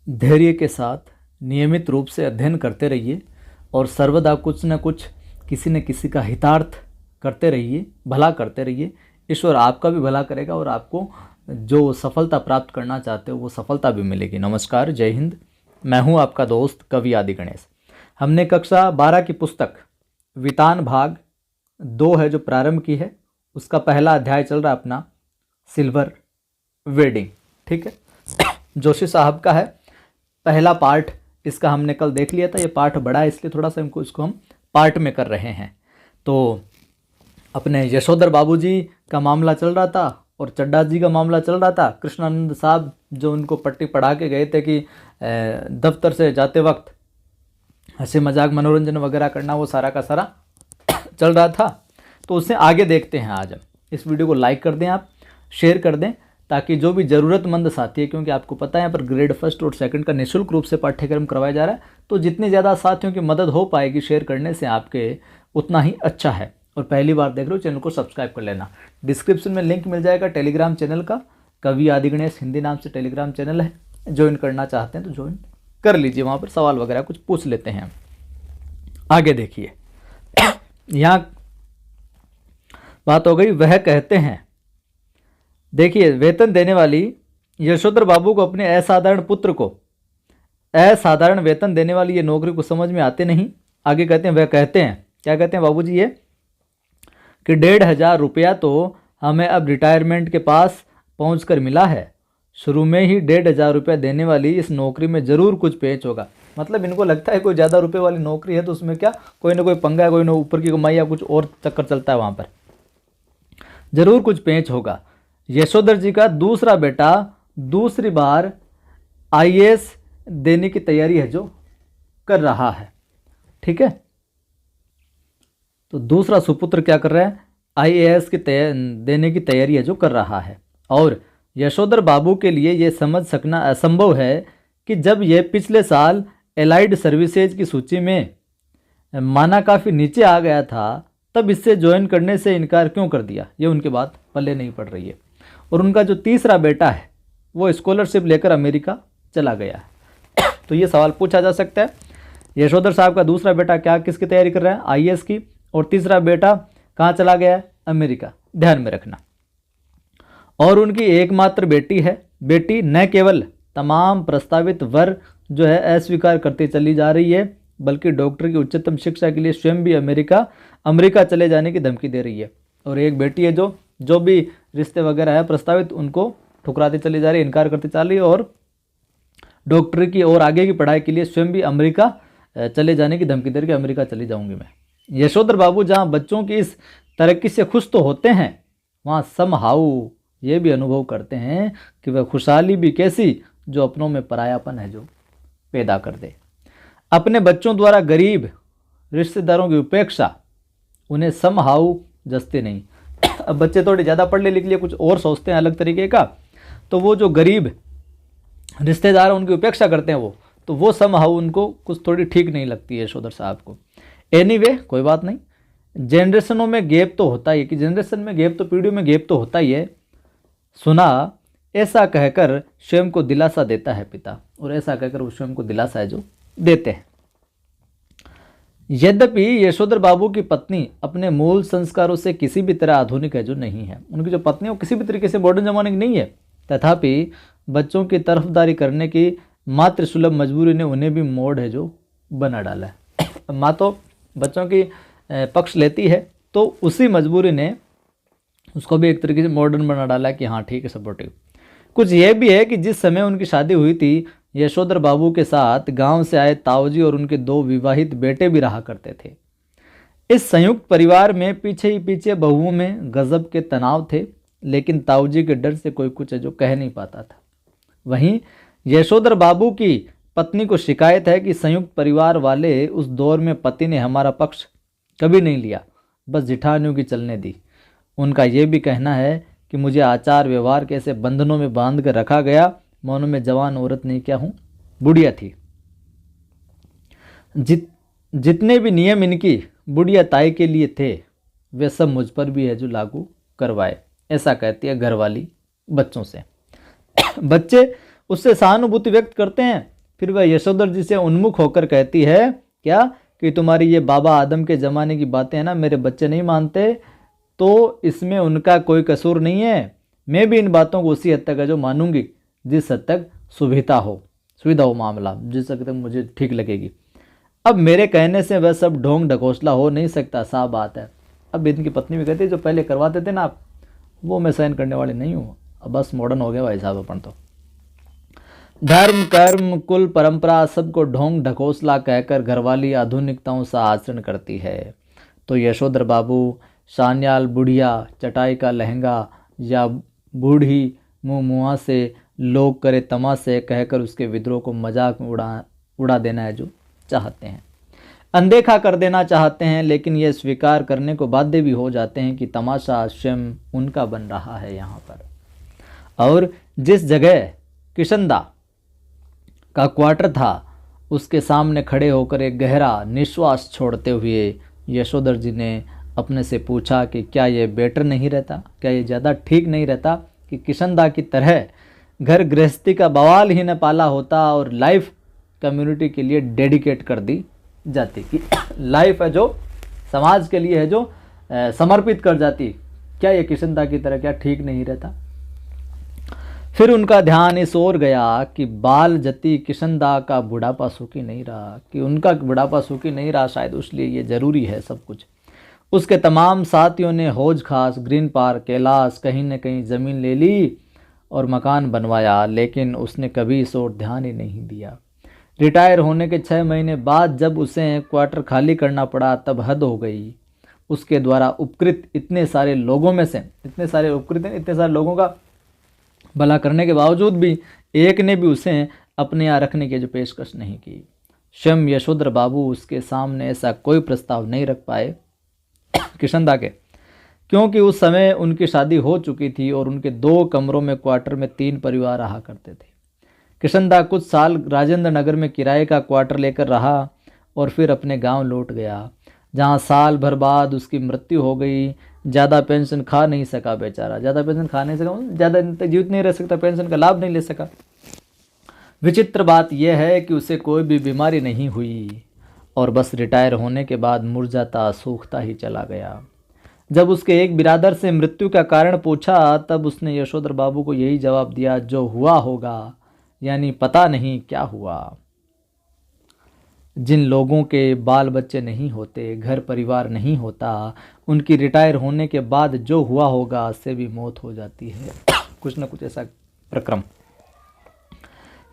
धैर्य के साथ नियमित रूप से अध्ययन करते रहिए और सर्वदा कुछ न कुछ किसी न किसी का हितार्थ करते रहिए, भला करते रहिए। ईश्वर आपका भी भला करेगा और आपको जो सफलता प्राप्त करना चाहते हो वो सफलता भी मिलेगी। नमस्कार, जय हिंद। मैं हूं आपका दोस्त कवि आदि गणेश। हमने कक्षा 12 की पुस्तक वितान भाग 2 है जो प्रारंभ की है, उसका पहला अध्याय चल रहा है अपना सिल्वर वेडिंग। ठीक है, जोशी साहब का है पहला पार्ट, इसका हमने कल देख लिया था। ये पार्ट बड़ा है इसलिए थोड़ा सा इसको हम पार्ट में कर रहे हैं। तो अपने यशोधर बाबूजी का मामला चल रहा था और चड्डा जी का मामला चल रहा था। कृष्णानंद साहब जो उनको पट्टी पढ़ा के गए थे कि दफ्तर से जाते वक्त हंसी मजाक मनोरंजन वगैरह करना, वो सारा का सारा चल रहा था। तो उससे आगे देखते हैं आज हम। इस वीडियो को लाइक कर दें, आप शेयर कर दें, ताकि जो भी ज़रूरतमंद साथी है, क्योंकि आपको पता है यहाँ पर ग्रेड 1 और 2 का निःशुल्क रूप से पाठ्यक्रम करवाया जा रहा है, तो जितने ज़्यादा साथियों की मदद हो पाएगी शेयर करने से आपके उतना ही अच्छा है। और पहली बार देख रहे हो चैनल को सब्सक्राइब कर लेना। डिस्क्रिप्शन में लिंक मिल जाएगा टेलीग्राम चैनल का, कवि आदि गणेश हिंदी नाम से टेलीग्राम चैनल है। ज्वाइन करना चाहते हैं तो ज्वाइन कर लीजिए, वहाँ पर सवाल वगैरह कुछ पूछ लेते हैं। आगे देखिए, यहाँ बात हो गई। वह कहते हैं, देखिए, वेतन देने वाली यशोधर बाबू को अपने असाधारण पुत्र को असाधारण वेतन देने वाली ये नौकरी को समझ में आते नहीं। आगे कहते हैं, वह कहते हैं, क्या कहते हैं बाबूजी ये, कि 1,500 रुपया तो हमें अब रिटायरमेंट के पास पहुंचकर मिला है। शुरू में ही 1,500 रुपया देने वाली इस नौकरी में ज़रूर कुछ पेच होगा। मतलब इनको लगता है कोई ज़्यादा रुपये वाली नौकरी है तो उसमें क्या कोई ना कोई पंगा है, कोई ना ऊपर की कमाई या कुछ और चक्कर चलता है, वहाँ पर ज़रूर कुछ पेच होगा। यशोधर जी का दूसरा बेटा दूसरी बार आईएएस देने की तैयारी है जो कर रहा है। ठीक है, तो दूसरा सुपुत्र क्या कर रहा है, आईएएस की देने की तैयारी है जो कर रहा है। और यशोधर बाबू के लिए ये समझ सकना असंभव है कि जब यह पिछले साल एलाइड सर्विसेज की सूची में माना काफ़ी नीचे आ गया था, तब इससे ज्वाइन करने से इनकार क्यों कर दिया। ये उनकी बात पल्ले नहीं पड़ रही है। और उनका जो तीसरा बेटा है वो स्कॉलरशिप लेकर अमेरिका चला गया है। तो ये सवाल पूछा जा सकता है, यशोधर साहब का दूसरा बेटा क्या किसकी तैयारी कर रहा है, आईएएस की, और तीसरा बेटा कहाँ चला गया है, अमेरिका। ध्यान में रखना। और उनकी एकमात्र बेटी है। बेटी न केवल तमाम प्रस्तावित वर जो है अस्वीकार करती चली जा रही है, बल्कि डॉक्टर की उच्चतम शिक्षा के लिए स्वयं भी अमेरिका चले जाने की धमकी दे रही है। और एक बेटी है जो भी रिश्ते वगैरह है प्रस्तावित, उनको ठुकराती चली जा रही है, इनकार करती चल रही है, और डॉक्टर की और आगे की पढ़ाई के लिए स्वयं भी अमेरिका चले जाने की धमकी दे रही है, अमेरिका चली जाऊंगी मैं। यशोधर बाबू जहाँ बच्चों की इस तरक्की से खुश तो होते हैं, वहाँ समहाउ ये भी अनुभव करते हैं कि वह खुशहाली भी कैसी जो अपनों में परायापन है जो पैदा कर दे। अपने बच्चों द्वारा गरीब रिश्तेदारों की उपेक्षा उन्हें समहाउ जचते नहीं। अब बच्चे थोड़े ज़्यादा पढ़ लिख लिए कुछ और सोचते हैं अलग तरीके का, तो वो जो गरीब रिश्तेदार उनकी उपेक्षा करते हैं वो समहाउ उनको कुछ थोड़ी ठीक नहीं लगती है यशोधर साहब को। एनीवे, कोई बात नहीं, जनरेशनों में गैप तो होता ही है, कि जनरेशन में गैप तो पीढ़ियों में गैप तो होता ही है। सुना ऐसा कहकर स्वयं को दिलासा देता है पिता, और ऐसा कहकर वो स्वयं को दिलासा है जो देते हैं। यद्यपि यशोधर बाबू की पत्नी अपने मूल संस्कारों से किसी भी तरह आधुनिक है जो नहीं है, उनकी जो पत्नी है वो किसी भी तरीके से मॉडर्न जमाने की नहीं है, तथापि बच्चों की तरफदारी करने की मातृसुलभ मजबूरी ने उन्हें भी मोड़ है जो बना डाला है। माँ तो बच्चों की पक्ष लेती है, तो उसी मजबूरी ने उसको भी एक तरीके से मॉडर्न बना डाला है कि हाँ ठीक है, सपोर्टिव। कुछ ये भी है कि जिस समय उनकी शादी हुई थी, यशोधर बाबू के साथ गांव से आए ताऊजी और उनके 2 विवाहित बेटे भी रहा करते थे। इस संयुक्त परिवार में पीछे ही पीछे बहुओं में गजब के तनाव थे, लेकिन ताऊजी के डर से कोई कुछ जो कह नहीं पाता था। वहीं यशोधर बाबू की पत्नी को शिकायत है कि संयुक्त परिवार वाले उस दौर में पति ने हमारा पक्ष कभी नहीं लिया, बस जिठानियों की चलने दी। उनका यह भी कहना है कि मुझे आचार व्यवहार के ऐसे बंधनों में बांध कर रखा गया मानो मैं जवान औरत नहीं क्या हूँ, बुढ़िया थी। जितने भी नियम इनकी बुढ़िया ताई के लिए थे वे सब मुझ पर भी है जो लागू करवाए, ऐसा कहती है घरवाली बच्चों से। बच्चे उससे सहानुभूति व्यक्त करते हैं फिर वह यशोधर जी से उन्मुख होकर कहती है क्या कि तुम्हारी ये बाबा आदम के ज़माने की बातें हैं ना, मेरे बच्चे नहीं मानते, तो इसमें उनका कोई कसूर नहीं है। मैं भी इन बातों को उसी हद तक है जो मानूंगी जिस हद तक सुविधा हो मामला, जिस हद तक मुझे ठीक लगेगी। अब मेरे कहने से वह सब ढोंग ढकोसला हो नहीं सकता, साफ बात है। अब इनकी पत्नी भी कहती है जो पहले करवाते थे ना आप, वो मैं सहन करने वाली नहीं हूँ, अब बस मॉडर्न हो गया भाई साहब अपन तो। धर्म कर्म कुल परंपरा सबको ढोंग ढकोसला कहकर घरवाली आधुनिकताओं सा आचरण करती है। तो यशोधर बाबू सान्याल बुढ़िया चटाई का लहंगा या बूढ़ी मुँह मुआ से लोग करे तमाशे कहकर उसके विद्रोह को मजाक में उड़ा देना है जो चाहते हैं, अनदेखा कर देना चाहते हैं, लेकिन यह स्वीकार करने को बाध्य भी हो जाते हैं कि तमाशा स्वयं उनका बन रहा है यहाँ पर। और जिस जगह किशनदा का क्वार्टर था उसके सामने खड़े होकर एक गहरा निश्वास छोड़ते हुए यशोधर जी ने अपने से पूछा कि क्या ये बेटर नहीं रहता, क्या ये ज़्यादा ठीक नहीं रहता कि किशनदा की तरह घर गृहस्थी का बवाल ही न पाला होता और लाइफ कम्युनिटी के लिए डेडिकेट कर दी जाती, कि लाइफ है जो समाज के लिए है जो समर्पित कर जाती। क्या ये किशनदा की तरह क्या ठीक नहीं रहता? फिर उनका ध्यान इस ओर गया कि बाल जति किशनदा का बुढ़ापा सुखी नहीं रहा, कि उनका बुढ़ापा सुखी नहीं रहा, शायद इसलिए ये ज़रूरी है सब कुछ। उसके तमाम साथियों ने हौज खास ग्रीन पार्क कैलाश कहीं न कहीं ज़मीन ले ली और मकान बनवाया, लेकिन उसने कभी इस ओर ध्यान ही नहीं दिया। रिटायर होने के 6 महीने बाद जब उसे क्वार्टर खाली करना पड़ा तब हद हो गई। उसके द्वारा उपकृत इतने सारे लोगों में से इतने सारे लोगों का भला करने के बावजूद भी एक ने भी उसे अपने यहाँ रखने की जो पेशकश नहीं की। स्वयं यशोधर बाबू उसके सामने ऐसा कोई प्रस्ताव नहीं रख पाए किशनदा के, क्योंकि उस समय उनकी शादी हो चुकी थी और उनके 2 कमरों में क्वार्टर में 3 परिवार रहा करते थे। किशनदा कुछ साल राजेंद्र नगर में किराए का क्वार्टर लेकर रहा और फिर अपने गांव लौट गया, जहां साल भर बाद उसकी मृत्यु हो गई। ज़्यादा पेंशन खा नहीं सका बेचारा, ज़्यादा पेंशन खा नहीं सका, ज़्यादा जीवित नहीं रह सकता, पेंशन का लाभ नहीं ले सका। विचित्र बात यह है कि उसे कोई भी बीमारी नहीं हुई और बस रिटायर होने के बाद मुरझाता सूखता ही चला गया। जब उसके एक बिरादर से मृत्यु का कारण पूछा तब उसने यशोधर बाबू को यही जवाब दिया, जो हुआ होगा, यानी पता नहीं क्या हुआ। जिन लोगों के बाल बच्चे नहीं होते, घर परिवार नहीं होता, उनकी रिटायर होने के बाद जो हुआ होगा उससे भी मौत हो जाती है। कुछ न कुछ ऐसा प्रक्रम।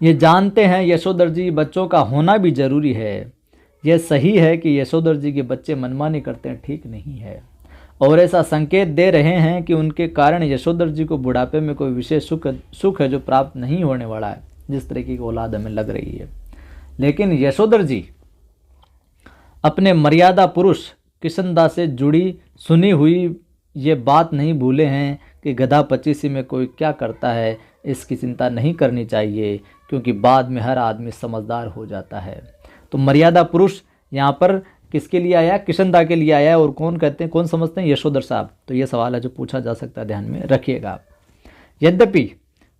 ये जानते हैं यशोधर जी बच्चों का होना भी जरूरी है। यह सही है कि यशोधर जी के बच्चे मनमानी करते हैं, ठीक नहीं है, और ऐसा संकेत दे रहे हैं कि उनके कारण यशोधर जी को बुढ़ापे में कोई विशेष सुख है जो प्राप्त नहीं होने वाला है, जिस तरीके की औलाद हमें लग रही है। लेकिन यशोधर जी अपने मर्यादा पुरुष किशनदा से जुड़ी सुनी हुई ये बात नहीं भूले हैं कि गधा पचीसी में कोई क्या करता है, इसकी चिंता नहीं करनी चाहिए, क्योंकि बाद में हर आदमी समझदार हो जाता है। तो मर्यादा पुरुष यहाँ पर किसके लिए आया? किशनदा के लिए आया। और कौन कहते हैं, कौन समझते हैं? यशोधर साहब। तो ये सवाल है जो पूछा जा सकता है, ध्यान में रखिएगा। यद्यपि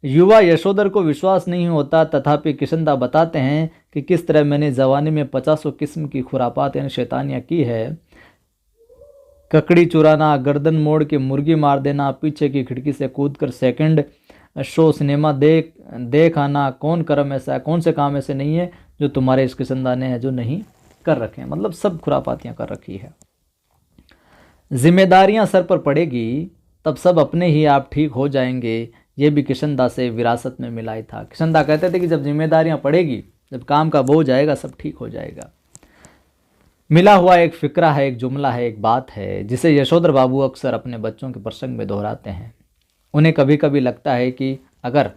युवा यशोधर को विश्वास नहीं होता, तथापि किशनदा बताते हैं कि किस तरह मैंने जवानी में 50 किस्म की खुरापात यानी शैतानियाँ की है। ककड़ी चुराना, गर्दन मोड़ के मुर्गी मार देना, पीछे की खिड़की से कूदकर सेकंड शो सिनेमा देख आना, कौन से काम ऐसे नहीं है जो तुम्हारे इस किशनदा ने है जो नहीं कर रखे हैं। मतलब सब खुरापातियाँ कर रखी है। जिम्मेदारियाँ सर पर पड़ेगी तब सब अपने ही आप ठीक हो जाएंगे, ये भी किशनदा से विरासत में मिला ही था। किशनदा कहते थे कि जब जिम्मेदारियां पड़ेगी, जब काम का बोझ आएगा, सब ठीक हो जाएगा। मिला हुआ एक फिक्रा है, एक जुमला है, एक बात है जिसे यशोधर बाबू अक्सर अपने बच्चों के प्रसंग में दोहराते हैं। उन्हें कभी कभी लगता है कि अगर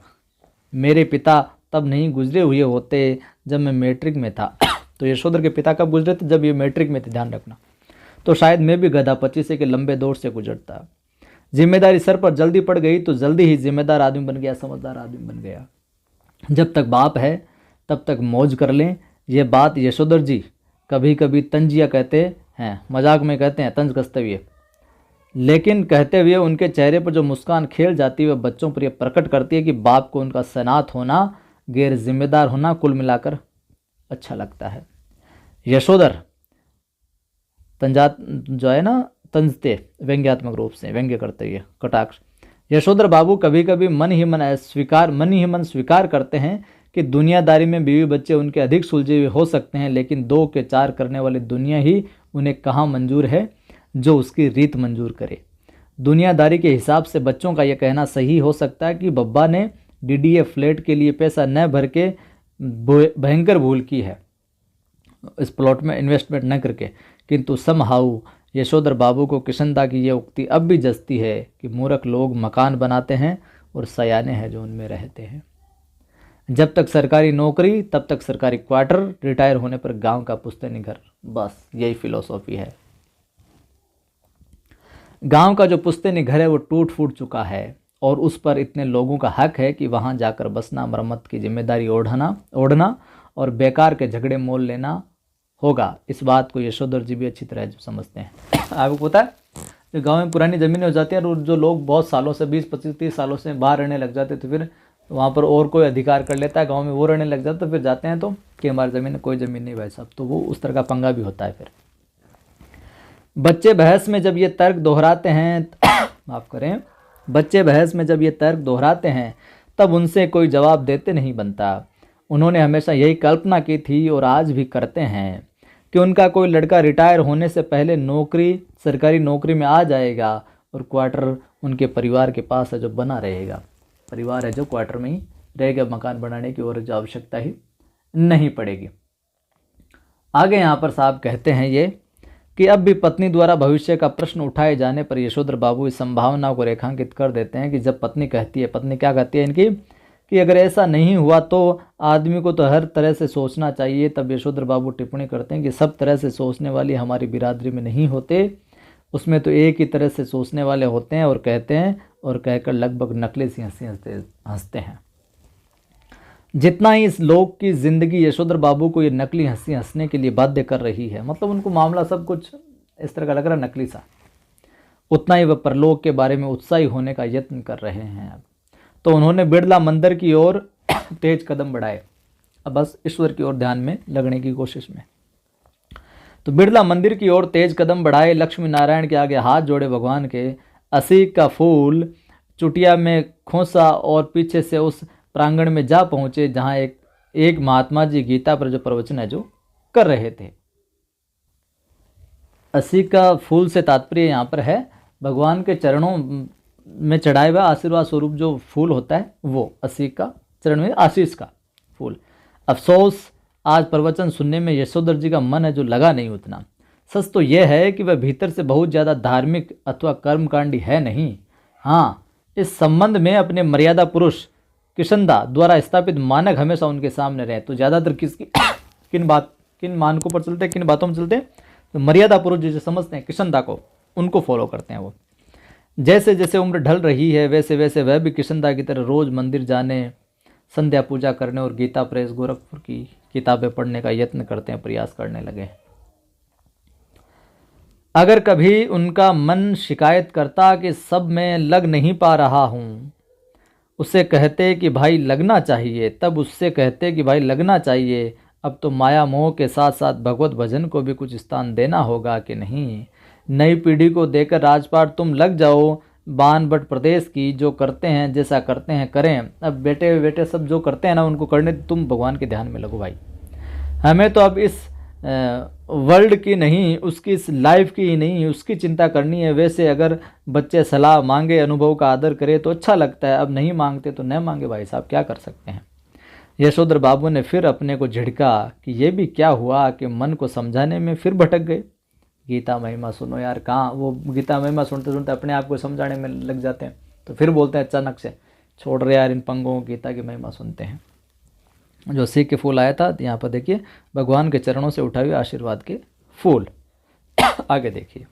मेरे पिता तब नहीं गुजरे हुए होते जब मैं मैट्रिक में था, तो यशोधर के पिता कब गुजरे थे? जब ये मैट्रिक में थे, ध्यान रखना। तो शायद मैं भी गधा 25 के लंबे दौर से गुजरता। जिम्मेदारी सर पर जल्दी पड़ गई तो जल्दी ही जिम्मेदार आदमी बन गया, समझदार आदमी बन गया। जब तक बाप है तब तक मौज कर लें, ये बात यशोधर जी कभी कभी तंजिया कहते हैं, मजाक में कहते हैं तंज कसते हुए, लेकिन कहते हुए उनके चेहरे पर जो मुस्कान खेल जाती है वह बच्चों पर यह प्रकट करती है कि बाप को उनका सनात होना गैर जिम्मेदार होना कुल मिलाकर अच्छा लगता है। यशोधर तंजात जो है ना, तंजते व्यंग्यात्मक रूप से व्यंग्य करते हुए कटाक्ष। यशोधर बाबू कभी कभी मन ही मन स्वीकार करते हैं कि दुनियादारी में बीवी बच्चे उनके अधिक सुलझे हुए हो सकते हैं, लेकिन 2 के 4 करने वाली दुनिया ही उन्हें कहाँ मंजूर है जो उसकी रीत मंजूर करे। दुनियादारी के हिसाब से बच्चों का यह कहना सही हो सकता है कि बब्बा ने डीडीए फ्लैट के लिए पैसा न भर के भयंकर भूल की है, इस प्लॉट में इन्वेस्टमेंट न करके, किंतु समहाउ यशोधर बाबू को किशनदा की यह उक्ति अब भी जचती है कि मूर्ख लोग मकान बनाते हैं और सयाने हैं जो उनमें रहते हैं। जब तक सरकारी नौकरी तब तक सरकारी क्वार्टर, रिटायर होने पर गांव का पुश्तैनी घर। बस यही फिलॉसफी है। गांव का जो पुश्तैनी घर है वो टूट फूट चुका है और उस पर इतने लोगों का हक है कि वहां जाकर बसना, मरम्मत की जिम्मेदारी ओढ़ना और बेकार के झगड़े मोल लेना होगा। इस बात को यशोधर जी भी अच्छी तरह समझते हैं। आपको पता है, जो गांव में पुरानी ज़मीनें हो जाती हैं और जो लोग बहुत सालों से 20, 25, 30 सालों से बाहर रहने लग जाते, तो फिर वहाँ पर और कोई अधिकार कर लेता है, गांव में वो रहने लग जाता, तो फिर जाते हैं तो कि हमारी ज़मीन कोई ज़मीन नहीं भाई साहब, तो वो उस तरह का पंगा भी होता है। फिर बच्चे बहस में जब ये तर्क दोहराते हैं माफ़ करें, बच्चे बहस में जब ये तर्क दोहराते हैं तब उनसे कोई जवाब देते नहीं बनता। उन्होंने हमेशा यही कल्पना की थी और आज भी करते हैं कि उनका कोई लड़का रिटायर होने से पहले सरकारी नौकरी में आ जाएगा और क्वार्टर उनके परिवार के पास है जो बना रहेगा। परिवार है जो क्वार्टर में ही रहेगा, मकान बनाने की और जो आवश्यकता ही नहीं पड़ेगी। आगे यहाँ पर साहब कहते हैं ये कि अब भी पत्नी द्वारा भविष्य का प्रश्न उठाए जाने पर यशोधर बाबू इस संभावना को रेखांकित कर देते हैं कि जब पत्नी कहती है, पत्नी क्या कहती है इनकी, कि अगर ऐसा नहीं हुआ तो आदमी को तो हर तरह से सोचना चाहिए। तब यशोधर बाबू टिप्पणी करते हैं कि सब तरह से सोचने वाली हमारी बिरादरी में नहीं होते, उसमें तो एक ही तरह से सोचने वाले होते हैं, और कहते हैं और कहकर लगभग नकली सी हंसी हंसते हैं। जितना ही इस लोक की जिंदगी यशोधर बाबू को ये नकली हंसी हंसने के लिए बाध्य कर रही है, मतलब उनको मामला सब कुछ इस तरह का लग रहा है नकली सा, उतना ही वह परलोक के बारे में उत्साही होने का यत्न कर रहे हैं। तो उन्होंने बिड़ला मंदिर की ओर तेज कदम बढ़ाए, अब बस ईश्वर की ओर ध्यान में लगने की कोशिश में। तो बिड़ला मंदिर की ओर तेज कदम बढ़ाए, लक्ष्मी नारायण के आगे हाथ जोड़े भगवान के, असीक का फूल चुटिया में खोसा और पीछे से उस प्रांगण में जा पहुंचे जहां एक महात्मा जी गीता पर जो प्रवचन है जो कर रहे थे। असीक का फूल से तात्पर्य यहाँ पर है भगवान के चरणों में चढ़ाए हुआ आशीर्वाद स्वरूप जो फूल होता है वो असीक का, चरण में आशीष का फूल। अफसोस आज प्रवचन सुनने में यशोधर जी का मन है जो लगा नहीं उतना। सच तो यह है कि वह भीतर से बहुत ज़्यादा धार्मिक अथवा कर्मकांडी है नहीं। हाँ, इस संबंध में अपने मर्यादा पुरुष किशनदा द्वारा स्थापित मानक हमेशा उनके सामने रहे। तो ज़्यादातर किन मानकों पर चलते हैं, किन बातों में चलते हैं, तो मर्यादा पुरुष जिसे समझते हैं किशनदा को, उनको फॉलो करते हैं वो। जैसे जैसे उम्र ढल रही है वैसे वैसे वह भी किशनदा की तरह रोज़ मंदिर जाने, संध्या पूजा करने और गीता प्रेस गोरखपुर की किताबें पढ़ने का यत्न करते हैं, प्रयास करने लगे। अगर कभी उनका मन शिकायत करता कि सब मैं लग नहीं पा रहा हूँ, उससे कहते कि भाई लगना चाहिए, तब उससे कहते कि भाई लगना चाहिए। अब तो माया मोह के साथ साथ भगवत भजन को भी कुछ स्थान देना होगा कि नहीं। नई पीढ़ी को देकर राजपाट तुम लग जाओ, बान बट प्रदेश की जो करते हैं जैसा करते हैं करें। अब बेटे सब जो करते हैं ना उनको करने, तुम भगवान के ध्यान में लगो भाई। हमें तो अब इस वर्ल्ड की नहीं, उसकी इस लाइफ की ही नहीं, उसकी चिंता करनी है। वैसे अगर बच्चे सलाह मांगे, अनुभव का आदर करे तो अच्छा लगता है, अब नहीं मांगते तो न मांगे भाई साहब, क्या कर सकते हैं। यशोधर बाबू ने फिर अपने को झिड़का कि ये भी क्या हुआ कि मन को समझाने में फिर भटक गए। गीता महिमा सुनो यार, कहाँ वो गीता महिमा सुनते सुनते अपने आप को समझाने में लग जाते हैं, तो फिर बोलते हैं अचानक से छोड़ रहे यार इन पंगों को, गीता की महिमा सुनते हैं। जो सीख के फूल आया था यहाँ पर देखिए, भगवान के चरणों से उठाए हुए आशीर्वाद के फूल। आगे देखिए,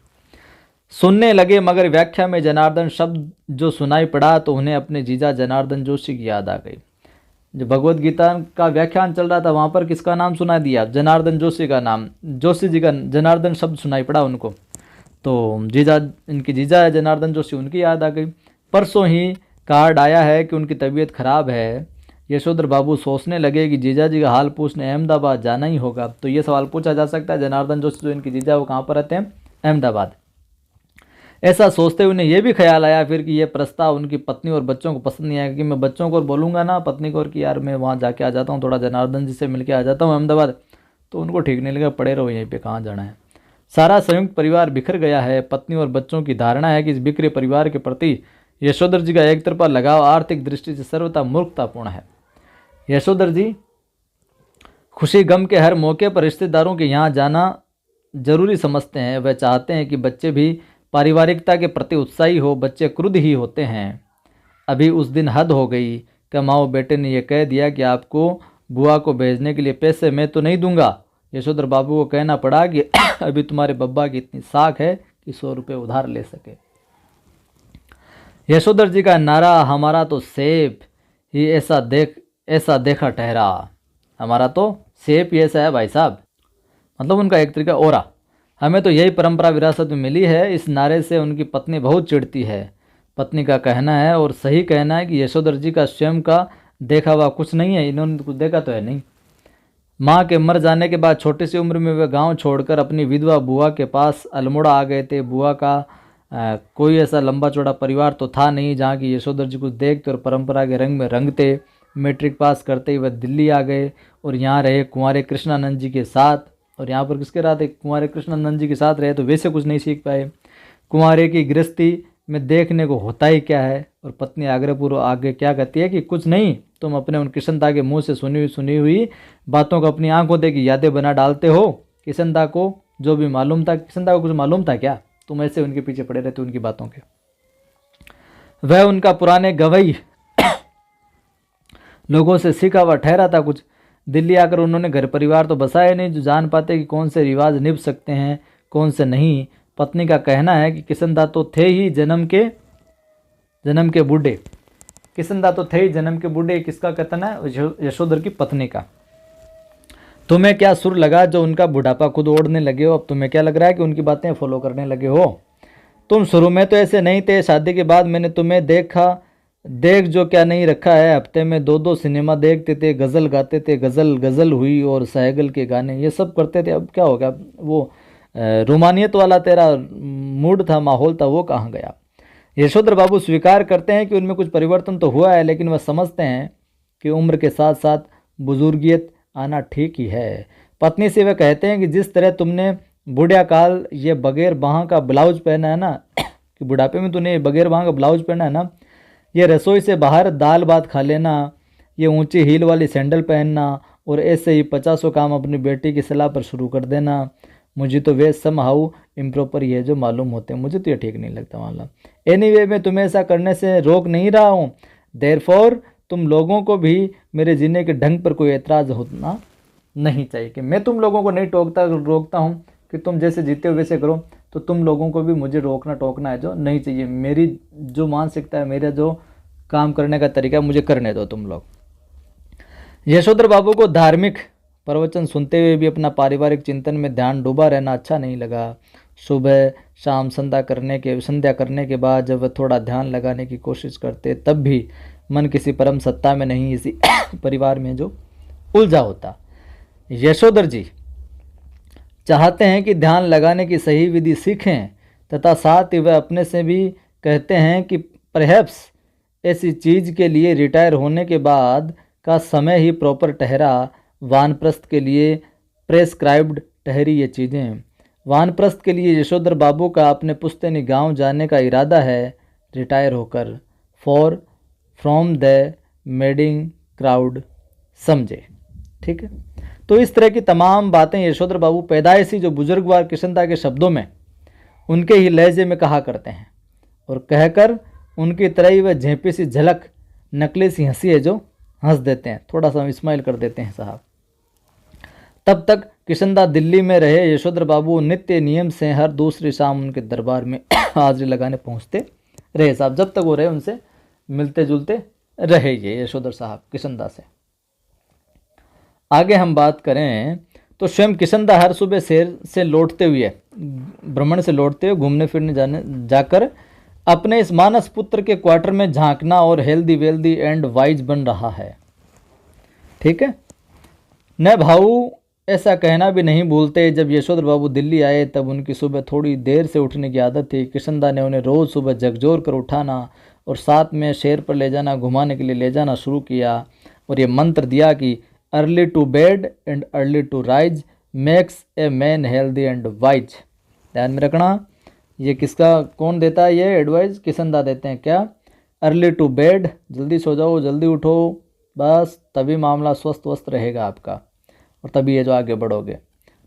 सुनने लगे मगर व्याख्या में जनार्दन शब्द जो सुनाई पड़ा तो उन्हें अपने जीजा जनार्दन जोशी की याद आ गई। जो भगवत गीता का व्याख्यान चल रहा था वहाँ पर किसका नाम सुना दिया, जनार्दन जोशी का नाम, जोशी जी का जनार्दन शब्द सुनाई पड़ा उनको, तो जीजा, इनकी जीजा है जनार्दन जोशी, उनकी याद आ गई। परसों ही कार्ड आया है कि उनकी तबीयत खराब है, यशोधर बाबू सोचने लगे कि जीजा जी का हाल पूछने अहमदाबाद जाना ही होगा। तो ये सवाल पूछा जा सकता है, जनार्दन जोशी जो इनके जीजा वो कहाँ पर रहते हैं? अहमदाबाद। ऐसा सोचते हुए उन्हें यह भी ख्याल आया फिर कि यह प्रस्ताव उनकी पत्नी और बच्चों को पसंद नहीं आएगा कि मैं बच्चों को बोलूँगा ना, पत्नी को, और कि यार मैं वहाँ जाके आ जाता हूँ, थोड़ा जनार्दन जी से मिल के आ जाता हूँ अहमदाबाद, तो उनको ठीक नहीं लगा, पड़े रहो यहीं पे, कहाँ जाना है। सारा संयुक्त परिवार बिखर गया है। पत्नी और बच्चों की धारणा है कि इस बिखरे परिवार के प्रति यशोधर जी का एक तरफा लगाव आर्थिक दृष्टि से सर्वथा मूर्खतापूर्ण है। यशोधर जी खुशी गम के हर मौके पर रिश्तेदारों के यहाँ जाना जरूरी समझते हैं। वह चाहते हैं कि बच्चे भी पारिवारिकता के प्रति उत्साही हो। बच्चे क्रुद्ध ही होते हैं। अभी उस दिन हद हो गई। कमाओ बेटे ने यह कह दिया कि आपको बुआ को भेजने के लिए पैसे मैं तो नहीं दूंगा। यशोधर बाबू को कहना पड़ा कि अभी तुम्हारे बब्बा की इतनी साख है कि 100 रुपये उधार ले सके। यशोधर जी का नारा, हमारा तो सेब ही ऐसा देखा ठहरा। हमारा तो सेब ही ऐसा है भाई साहब, मतलब उनका एक तरीका ओरा। हमें तो यही परंपरा विरासत में मिली है। इस नारे से उनकी पत्नी बहुत चिढ़ती है। पत्नी का कहना है, और सही कहना है, कि यशोधर जी का स्वयं का देखा हुआ कुछ नहीं है, इन्होंने कुछ देखा तो है नहीं। माँ के मर जाने के बाद छोटी सी उम्र में वे गांव छोड़कर अपनी विधवा बुआ के पास अल्मोड़ा आ गए थे। बुआ का कोई ऐसा लंबा चौड़ा परिवार तो था नहीं जहाँ की यशोधर जी कुछ देखते और परंपरा के रंग में रंगते। मैट्रिक पास करते ही वह दिल्ली आ गए और यहाँ रहे कुंवारे कृष्णानंद जी के साथ। और यहाँ पर किसके साथ? कुंवारे कृष्णानंद जी के साथ रहे तो वैसे कुछ नहीं सीख पाए। कुंवारे की गृहस्थी में देखने को होता ही क्या है। और पत्नी आग्रहपूर्वक आगे क्या कहती है कि कुछ नहीं, तुम अपने उन किशनदा के मुंह से सुनी हुई बातों को अपनी आंखों देखी यादें बना डालते हो। किशनदा को जो भी मालूम था, किशनदा को कुछ मालूम था क्या? तुम ऐसे उनके पीछे पड़े रहते उनकी बातों के। वह उनका पुराने गवई लोगों से सीखा हुआ ठहरा था कुछ। दिल्ली आकर उन्होंने घर परिवार तो बसाया नहीं जो जान पाते कि कौन से रिवाज निभ सकते हैं कौन से नहीं। पत्नी का कहना है कि किशनदा तो थे ही जन्म के बूढ़े। किशनदा तो थे ही जन्म के बूढ़े। किसका कथन है? यशोधर की पत्नी का। तुम्हें क्या सुर लगा जो उनका बुढ़ापा खुद ओढ़ने लगे हो? अब तुम्हें क्या लग रहा है कि उनकी बातें फॉलो करने लगे हो? तुम शुरू में तो ऐसे नहीं थे। शादी के बाद मैंने तुम्हें देख जो क्या नहीं रखा है। हफ्ते में 2-2 सिनेमा देखते थे, गज़ल गाते थे, गज़ल हुई और सहगल के गाने, ये सब करते थे। अब क्या हो गया? वो रोमानियत वाला तेरा मूड था, माहौल था, वो कहाँ गया? यशोधर बाबू स्वीकार करते हैं कि उनमें कुछ परिवर्तन तो हुआ है, लेकिन वह समझते हैं कि उम्र के साथ साथ बुजुर्गियत आना ठीक ही है। पत्नी से वह कहते हैं कि जिस तरह तुमने बुढ़िया काल ये बगैर बाह का ब्लाउज पहना है ना कि बुढ़ापे में तूने बगैर बाह का ब्लाउज पहना है ना, ये रसोई से बाहर दाल भात खा लेना, ये ऊंची हील वाली सैंडल पहनना और ऐसे ही 50 काम अपनी बेटी की सलाह पर शुरू कर देना, मुझे तो वे समहाउ इम्प्रॉपर ये जो मालूम होते हैं, मुझे तो ये ठीक नहीं लगता। वाला एनीवे मैं तुम्हें ऐसा करने से रोक नहीं रहा हूँ। देयरफॉर तुम लोगों को भी मेरे जीने के ढंग पर कोई एतराज़ होना नहीं चाहिए। कि मैं तुम लोगों को नहीं रोकता हूँ कि तुम जैसे जीते हो वैसे करो, तो तुम लोगों को भी मुझे रोकना टोकना है जो नहीं चाहिए। मेरी जो मानसिकता है, मेरा जो काम करने का तरीका है, मुझे करने दो तुम लोग। यशोधर बाबू को धार्मिक प्रवचन सुनते हुए भी अपना पारिवारिक चिंतन में ध्यान डूबा रहना अच्छा नहीं लगा। सुबह शाम संध्या करने के बाद जब वह थोड़ा ध्यान लगाने की कोशिश करते, तब भी मन किसी परम सत्ता में नहीं, इसी परिवार में जो उलझा होता। यशोधर जी चाहते हैं कि ध्यान लगाने की सही विधि सीखें, तथा साथ ही वह अपने से भी कहते हैं कि परहैप्स ऐसी चीज़ के लिए रिटायर होने के बाद का समय ही प्रॉपर ठहरा। वानप्रस्थ के लिए प्रेस्क्राइब्ड ठहरी ये चीज़ें। वानप्रस्थ के लिए यशोधर बाबू का अपने पुश्तैनी गांव जाने का इरादा है, रिटायर होकर, फ्रॉम द मेडिंग क्राउड, समझे। ठीक है, तो इस तरह की तमाम बातें यशोधर बाबू पैदाइशी जो बुजुर्गवार किशनदा के शब्दों में उनके ही लहजे में कहा करते हैं, और कहकर उनकी तरह ही वह झेंपी सी झलक नकली सी हंसी है जो हंस देते हैं, थोड़ा सा स्माइल कर देते हैं साहब। तब तक किशनदा दिल्ली में रहे। यशोधर बाबू नित्य नियम से हर दूसरी शाम उनके दरबार में हाजिरी लगाने पहुंचते रहे साहब। जब तक वो रहे उनसे मिलते जुलते रहे ये यशोधर साहब किशनदा से। आगे हम बात करें तो स्वयं किशनदा हर सुबह शहर से लौटते हुए, भ्रमण से लौटते हुए, घूमने फिरने जाकर अपने इस मानस पुत्र के क्वार्टर में झांकना और हेल्दी वेल्दी एंड वाइज बन रहा है। ठीक है। न भाऊ ऐसा कहना भी नहीं भूलते, जब यशोधर बाबू दिल्ली आए तब उनकी सुबह थोड़ी देर से उठने की आदत थी। किशनदा ने उन्हें रोज़ सुबह झकझोर कर उठाना और साथ में शेर पर ले जाना, घुमाने के लिए ले जाना शुरू किया और ये मंत्र दिया कि early to bed and early to rise makes a man healthy and wise. ध्यान में रखना, ये किसका कौन देता है ये एडवाइस? किशनदा देते हैं। क्या? अर्ली टू बेड, जल्दी सो जाओ, जल्दी उठो, बस तभी मामला स्वस्थ रहेगा आपका और तभी ये जो आगे बढ़ोगे।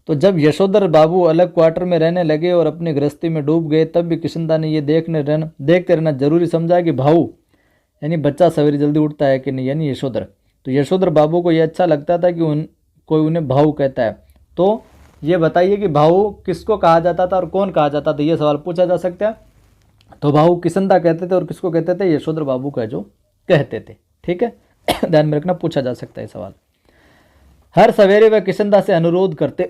तो जब यशोधर बाबू अलग क्वार्टर में रहने लगे और अपनी गृहस्थी में डूब गए, तब भी किशनदा ने ये देखते रहना जरूरी समझा कि भाऊ यानी बच्चा सवेरे जल्दी उठता है कि नहीं, यानी यशोधर। तो यशोधर बाबू को ये अच्छा लगता था कि कोई उन्हें भाऊ कहता है। तो ये बताइए कि भाऊ किसको कहा जाता था और कौन कहा जाता था, ये सवाल पूछा जा सकता है। तो भाऊ किशनदा कहते थे और किसको कहते थे? यशोधर बाबू का जो कहते थे। ठीक है, ध्यान में रखना, पूछा जा सकता है सवाल। हर सवेरे वह किशनदा से अनुरोध करते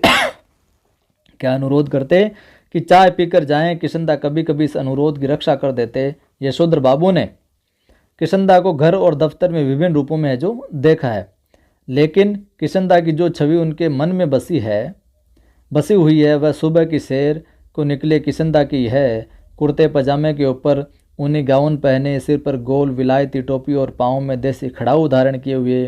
क्या अनुरोध करते? कि चाय पीकर जाएं। किशनदा कभी कभी इस अनुरोध की रक्षा कर देते। यशोधर बाबू ने किशनदा को घर और दफ्तर में विभिन्न रूपों में जो देखा है, लेकिन किशनदा की जो छवि उनके मन में बसी हुई है वह सुबह की सैर को निकले किशनदा की है। कुर्ते पजामे के ऊपर ऊनी गाउन पहने, सिर पर गोल विलायती टोपी और पाँव में देसी खड़ाऊ धारण किए हुए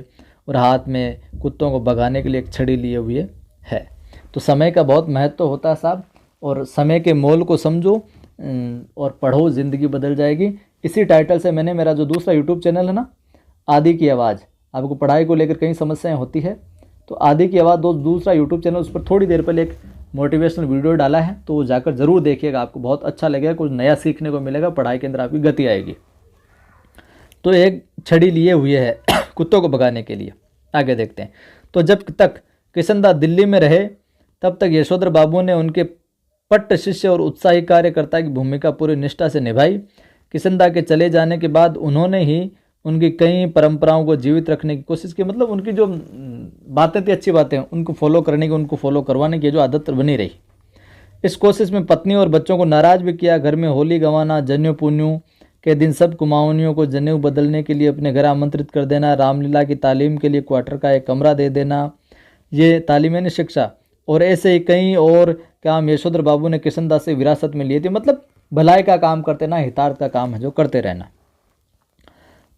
और हाथ में कुत्तों को भगाने के लिए एक छड़ी लिए हुए है। तो समय का बहुत महत्व होता है साहब, और समय के मोल को समझो और पढ़ो, ज़िंदगी बदल जाएगी। इसी टाइटल से मैंने मेरा जो दूसरा यूट्यूब चैनल है ना, आदि की आवाज़, आपको पढ़ाई को लेकर कई समस्याएं होती है, तो आदि की आवाज़ दूसरा यूट्यूब चैनल, उस पर थोड़ी देर पहले एक मोटिवेशनल वीडियो डाला है, तो वो जाकर ज़रूर देखिएगा, आपको बहुत अच्छा लगेगा, कुछ नया सीखने को मिलेगा, पढ़ाई के अंदर आपकी गति आएगी। तो एक छड़ी लिए हुए है कुत्तों को भगाने के लिए। आगे देखते हैं। तो जब तक किशनदा दिल्ली में रहे तब तक यशोधर बाबू ने उनके पट्ट शिष्य और उत्साही कार्यकर्ता की भूमिका पूरी निष्ठा से निभाई। किशनदा के चले जाने के बाद उन्होंने ही उनकी कई परंपराओं को जीवित रखने की कोशिश की, मतलब उनकी जो बातें थी, अच्छी बातें, उनको फॉलो करने की, उनको फॉलो करवाने की जो आदत बनी रही। इस कोशिश में पत्नी और बच्चों को नाराज भी किया। घर में होली गंवाना, जनेऊ पुन्यू के दिन सब कुमाऊनियों को जनेऊ बदलने के लिए अपने घर आमंत्रित कर देना, रामलीला की तालीम के लिए क्वार्टर का एक कमरा दे देना, ये तालीम यानी शिक्षा, और ऐसे ही कई और काम यशोधर बाबू ने किशनदा से विरासत में लिए थे। मतलब भलाई का काम करते ना, हितार्थ का काम है जो करते रहना।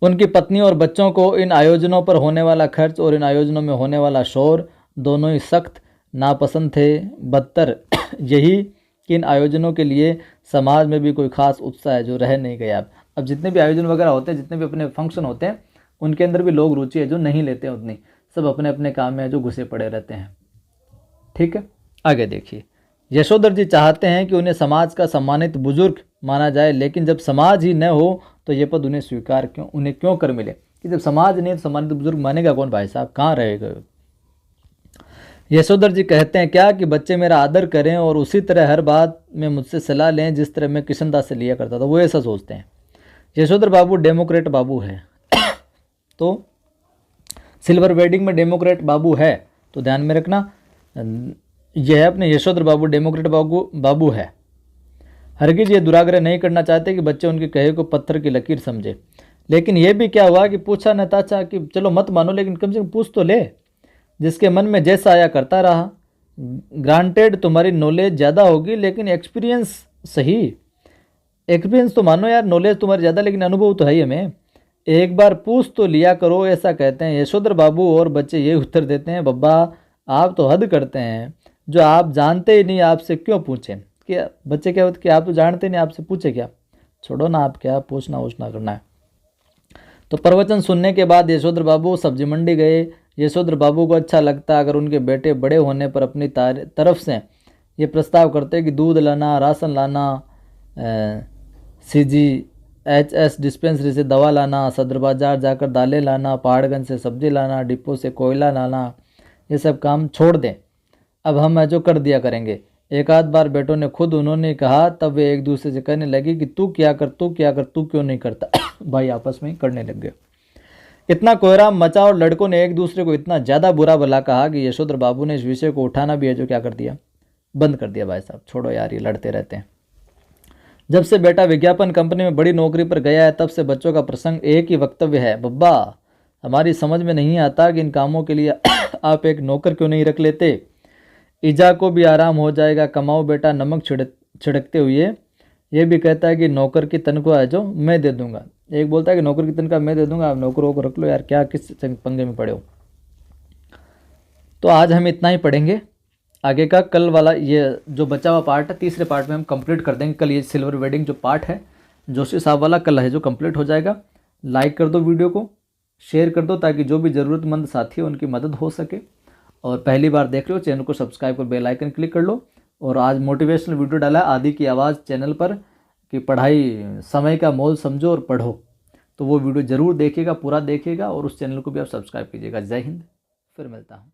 उनकी पत्नी और बच्चों को इन आयोजनों पर होने वाला खर्च और इन आयोजनों में होने वाला शोर दोनों ही सख्त नापसंद थे। बदतर यही कि इन आयोजनों के लिए समाज में भी कोई खास उत्साह है जो रह नहीं गया। अब जितने भी आयोजन वगैरह होते हैं, जितने भी अपने फंक्शन होते हैं, उनके अंदर भी लोग रुचि है जो नहीं लेते हैं उतनी, सब अपने अपने काम में जो घुसे पड़े रहते हैं। ठीक है, आगे देखिए। यशोधर जी चाहते हैं कि उन्हें समाज का सम्मानित बुजुर्ग माना जाए, लेकिन जब समाज ही न हो तो ये पद उन्हें क्यों कर मिले? कि जब समाज नहीं तो सम्मानित बुजुर्ग मानेगा कौन भाई साहब, कहाँ रहेगा? यशोधर जी कहते हैं क्या कि बच्चे मेरा आदर करें और उसी तरह हर बात में मुझसे सलाह लें जिस तरह मैं किशनदा से लिया करता था। वो ऐसा सोचते हैं। यशोधर बाबू डेमोक्रेट बाबू है तो सिल्वर वेडिंग में डेमोक्रेट बाबू है, तो ध्यान में रखना, यह है अपने यशोधर बाबू डेमोक्रेट बाबू है। हरगिज ये दुराग्रह नहीं करना चाहते कि बच्चे उनके कहे को पत्थर की लकीर समझे। लेकिन यह भी क्या हुआ कि पूछा न ताचा कि चलो मत मानो, लेकिन कम से कम पूछ तो ले। जिसके मन में जैसा आया करता रहा। ग्रांटेड तुम्हारी नॉलेज ज़्यादा होगी लेकिन एक्सपीरियंस सही, एक्सपीरियंस तो मानो यार, नॉलेज तुम्हारी ज़्यादा लेकिन अनुभव तो है ही हमें। एक बार पूछ तो लिया करो, ऐसा कहते हैं यशोधर बाबू और बच्चे ये उत्तर देते हैं, बब्बा आप तो हद करते हैं, जो आप जानते ही नहीं आपसे क्यों पूछें। कि बच्चे क्या होते कि आप तो जानते नहीं, आपसे पूछे क्या? छोड़ो ना, आप क्या पूछना वूछना करना है। तो प्रवचन सुनने के बाद यशोधर बाबू सब्जी मंडी गए। यशोधर बाबू को अच्छा लगता अगर उनके बेटे बड़े होने पर अपनी तरफ से ये प्रस्ताव करते कि दूध लाना, राशन लाना, CGHS डिस्पेंसरी से दवा लाना, सदर बाजार जाकर दालें लाना, पहाड़गंज से सब्जी लाना, डिपो से कोयला लाना, ये सब काम छोड़ दें, अब हम जो कर दिया करेंगे। एक आध बार बेटों ने खुद उन्होंने कहा, तब वे एक दूसरे से कहने लगे कि तू क्या कर, तू क्या कर, तू क्यों नहीं करता। भाई आपस में करने लग गए। इतना कोहराम मचा और लड़कों ने एक दूसरे को इतना ज़्यादा बुरा भला कहा कि यशोधर बाबू ने इस विषय को उठाना भी है जो क्या कर दिया, बंद कर दिया। भाई साहब छोड़ो यार, ये लड़ते रहते हैं। जब से बेटा विज्ञापन कंपनी में बड़ी नौकरी पर गया है तब से बच्चों का प्रसंग एक ही वक्तव्य है, बब्बा हमारी समझ में नहीं आता कि इन कामों के लिए आप एक नौकर क्यों नहीं रख लेते। ईजा को भी आराम हो जाएगा, कमाओ बेटा नमक छिड़कते हुए। ये भी कहता है कि नौकर की तनख्वाह है जो मैं दे दूंगा। एक बोलता है कि नौकर की तनख्वाह मैं दे दूंगा, आप नौकरों को रख लो यार, क्या किस पंगे में पड़े हो। तो आज हम इतना ही पढ़ेंगे। आगे का कल वाला ये जो बचा हुआ पार्ट है, तीसरे पार्ट में हम कंप्लीट कर देंगे। कल ये सिल्वर वेडिंग जो पार्ट है जोशी साहब वाला कल है जो कंप्लीट हो जाएगा। लाइक कर दो वीडियो को, शेयर कर दो ताकि जो भी ज़रूरतमंद साथी हो उनकी मदद हो सके। और पहली बार देख रहे हो चैनल को सब्सक्राइब कर बेल आइकन क्लिक कर लो। और आज मोटिवेशनल वीडियो डाला आदि की आवाज़ चैनल पर कि पढ़ाई समय का मोल समझो और पढ़ो, तो वो वीडियो ज़रूर देखिएगा, पूरा देखिएगा और उस चैनल को भी आप सब्सक्राइब कीजिएगा। जय हिंद, फिर मिलता हूँ।